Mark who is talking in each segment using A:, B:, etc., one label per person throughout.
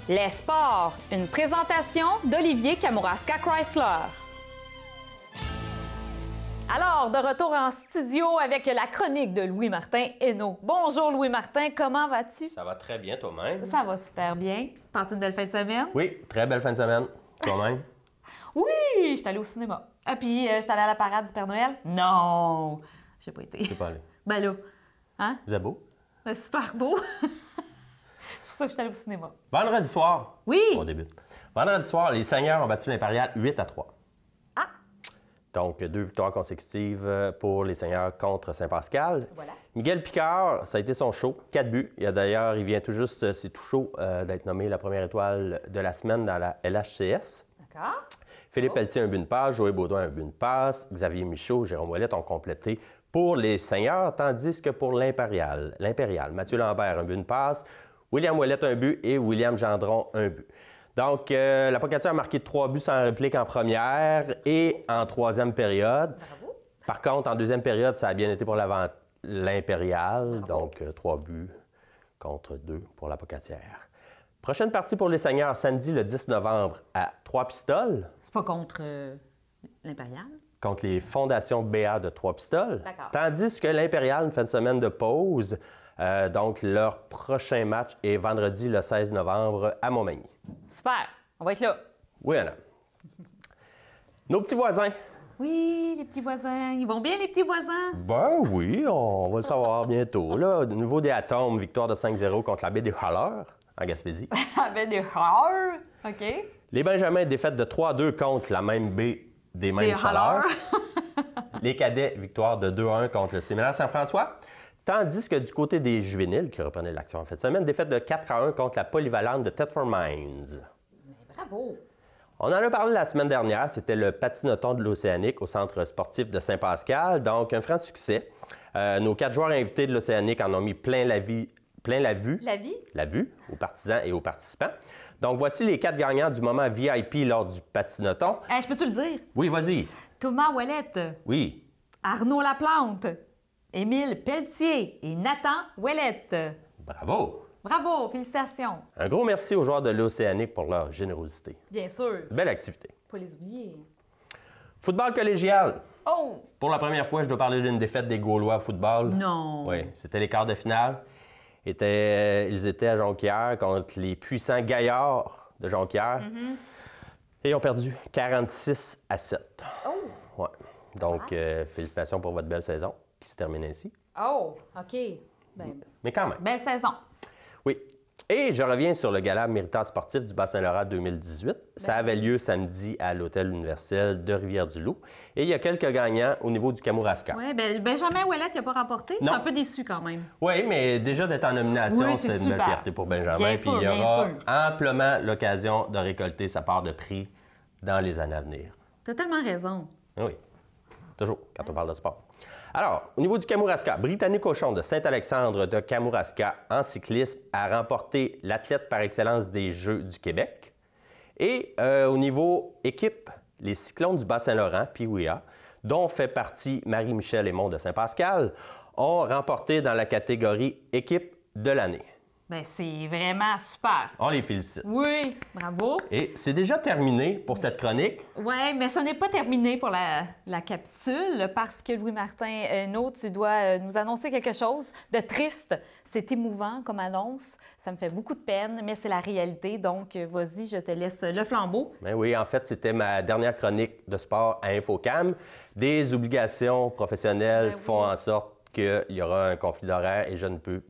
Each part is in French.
A: Les sports, une présentation d'Olivier Kamouraska Chrysler. Alors, de retour en studio avec la chronique de Louis-Martin Hainaut. Bonjour Louis-Martin, comment vas-tu?
B: Ça va très bien toi-même.
A: Ça va super bien. Passes une belle fin de semaine?
B: Oui, très belle fin de semaine. Toi-même?
A: Oui, je suis allée au cinéma. Ah, puis je suis allée à la parade du Père Noël? Non, j'ai pas été.
B: Je pas allé.
A: Ben là, hein?
B: Vous êtes beau?
A: C'est super beau. C'est pour ça que je suis allée au cinéma.
B: Vendredi soir.
A: Oui.
B: On débute. Vendredi soir, les Seigneurs ont battu l'Impérial 8-3.
A: Ah!
B: Donc, 2 victoires consécutives pour les Seigneurs contre Saint-Pascal.
A: Voilà.
B: Miguel Picard, ça a été son show, 4 buts. Il vient tout juste, c'est tout chaud, d'être nommé la première étoile de la semaine dans la LHCS.
A: D'accord.
B: Philippe Pelletier, un but, une passe. Joël Baudouin, un but, une passe. Xavier Michaud, Jérôme Ouellette ont complété pour les Seigneurs, tandis que pour l'Impérial, Mathieu Lambert, un but, une passe. William Ouellette, un but et William Gendron, un but. Donc, la Pocatière a marqué 3 buts sans réplique en première et en troisième période.
A: Bravo.
B: Par contre, en deuxième période, ça a bien été pour l'Impérial. Donc, 3 buts contre 2 pour la Pocatière. Prochaine partie pour les Seigneurs, samedi le 10 novembre à Trois-Pistoles.
A: C'est pas contre l'Impérial?
B: Contre les fondations BA de Trois-Pistoles.
A: D'accord.
B: Tandis que l'Impérial, une fin de semaine de pause. Donc, leur prochain match est vendredi le 16 novembre à Montmagny.
A: Super, on va être là.
B: Oui, Anna. Nos petits voisins.
A: Oui, les petits voisins. Ils vont bien, les petits voisins?
B: Ben oui, on va le savoir bientôt. Là, au niveau des Atomes, victoire de 5-0 contre la baie des Chaleurs en Gaspésie.
A: Avec des horreurs. OK.
B: Les Benjamins, défaite de 3-2 contre la même baie des mêmes
A: Des
B: Chaleurs.
A: Chaleurs.
B: Les Cadets, victoire de 2-1 contre le Séminaire Saint-François. Tandis que du côté des juvéniles, qui reprenaient l'action en fin de semaine, défaite de 4-1 contre la polyvalente de Thetford Mines.
A: Bravo.
B: On en a parlé la semaine dernière, c'était le patinoton de l'Océanique au centre sportif de Saint-Pascal, donc un franc succès. Nos 4 joueurs invités de l'Océanique en ont mis plein la vue aux partisans et aux participants. Donc voici les 4 gagnants du moment VIP lors du patinoton.
A: Hey, je peux-tu le dire?
B: Oui, vas-y.
A: Thomas Ouellette,
B: Oui.
A: Arnaud Laplante, Émile Pelletier et Nathan Ouellette.
B: Bravo.
A: Bravo, félicitations.
B: Un gros merci aux joueurs de l'Océanique pour leur générosité.
A: Bien sûr.
B: Belle activité.
A: Pas les oublier.
B: Football collégial.
A: Oh!
B: Pour la première fois, je dois parler d'une défaite des Gaulois au football.
A: Non.
B: Oui, c'était les quarts de finale. Ils étaient à Jonquière contre les puissants Gaillards de Jonquière. Et ils ont perdu 46-7.
A: Oh!
B: Ouais. Donc, félicitations pour votre belle saison qui se termine ainsi.
A: Oh, OK.
B: Mais quand même.
A: Belle saison.
B: Oui. Et je reviens sur le gala Méritage sportif du Bas-Saint-Laurent 2018. Ça avait lieu samedi à l'Hôtel universel de Rivière-du-Loup. Et il y a quelques gagnants au niveau du Kamouraska.
A: Oui, Benjamin Ouellette n'a pas remporté. Je suis un peu déçu quand même.
B: Oui, mais déjà d'être en nomination,
A: Oui,
B: c'est une belle fierté pour Benjamin.
A: Bien
B: Puis
A: sûr,
B: il y
A: bien
B: aura
A: sûr.
B: amplement l'occasion de récolter sa part de prix dans les années à venir.
A: Tu as tellement raison.
B: Oui, toujours, quand on parle de sport. Alors, au niveau du Kamouraska, Brittany Cochon de Saint-Alexandre de Kamouraska en cyclisme a remporté l'athlète par excellence des Jeux du Québec. Et au niveau équipe, les Cyclones du Bas-Saint-Laurent, PIWIA, dont fait partie Marie-Michel Aymon de Saint-Pascal, ont remporté dans la catégorie équipe de l'année.
A: Bien, c'est vraiment super.
B: On les félicite.
A: Oui, bravo.
B: Et c'est déjà terminé pour cette chronique.
A: Oui, mais ce n'est pas terminé pour la capsule parce que Louis-Martin Hainaut, tu dois nous annoncer quelque chose de triste. C'est émouvant comme annonce. Ça me fait beaucoup de peine, mais c'est la réalité. Donc, vas-y, je te laisse le flambeau.
B: Ben oui, en fait, c'était ma dernière chronique de sport à Infocam. Des obligations professionnelles font en sorte qu'il y aura un conflit d'horaire et je ne peux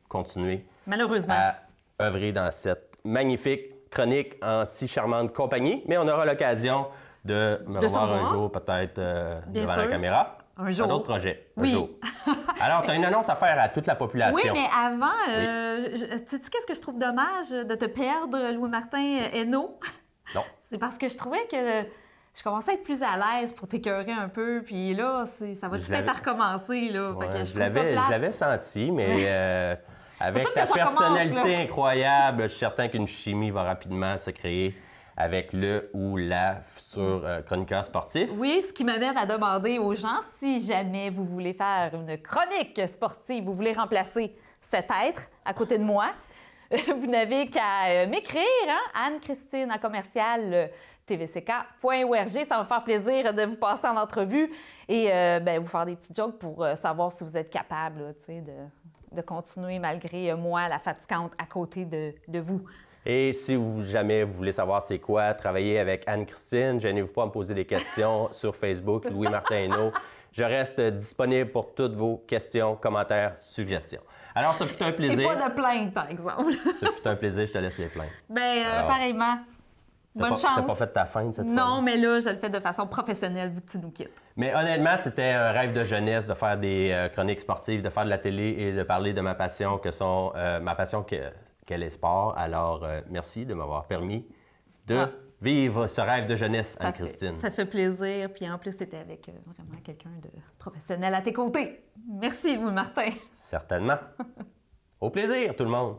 B: continuer
A: malheureusement
B: à œuvrer dans cette magnifique chronique en si charmante compagnie. Mais on aura l'occasion de me revoir un jour, peut-être devant la caméra.
A: Un jour.
B: Un autre projet.
A: Oui.
B: Un jour. Alors, tu as une annonce à faire à toute la population.
A: Oui, mais avant, sais-tu qu'est-ce que je trouve dommage de te perdre, Louis-Martin Hainaut?
B: Non.
A: C'est parce que je trouvais que je commençais à être plus à l'aise pour t'écœurer un peu, puis là, ça va tout être à recommencer, là.
B: Ouais,
A: fait que
B: je l'avais senti, mais avec ta
A: que
B: personnalité incroyable, je suis certain qu'une chimie va rapidement se créer avec le ou la futur chroniqueur sportif.
A: Oui, ce qui m'amène à demander aux gens, si jamais vous voulez faire une chronique sportive, vous voulez remplacer cet être à côté de moi, vous n'avez qu'à m'écrire, hein? Anne-Christine à commercial tvck.org. Ça va me faire plaisir de vous passer en entrevue et vous faire des petits jokes pour savoir si vous êtes capable là, de continuer malgré moi, la fatigante, à côté de vous.
B: Et si jamais vous voulez savoir c'est quoi travailler avec Anne-Christine, gênez-vous pas à me poser des questions sur Facebook, Louis-Martin Hainaut. Je reste disponible pour toutes vos questions, commentaires, suggestions. Alors, ça fut un plaisir.
A: Et pas de plainte, par exemple.
B: Ça fut un plaisir, je te laisse les plaintes.
A: Pareillement. Bonne chance.
B: T'as pas fait ta feinte cette fois?
A: Non, mais là, je le fais de façon professionnelle vu que tu nous quittes.
B: Mais honnêtement, c'était un rêve de jeunesse de faire des chroniques sportives, de faire de la télé et de parler de ma passion qu'est les sports. Alors, merci de m'avoir permis de vivre ce rêve de jeunesse, Anne-Christine.
A: Ça fait plaisir. Puis en plus, tu étais avec vraiment quelqu'un de professionnel à tes côtés. Merci, Louis-Martin.
B: Certainement. Au plaisir, tout le monde.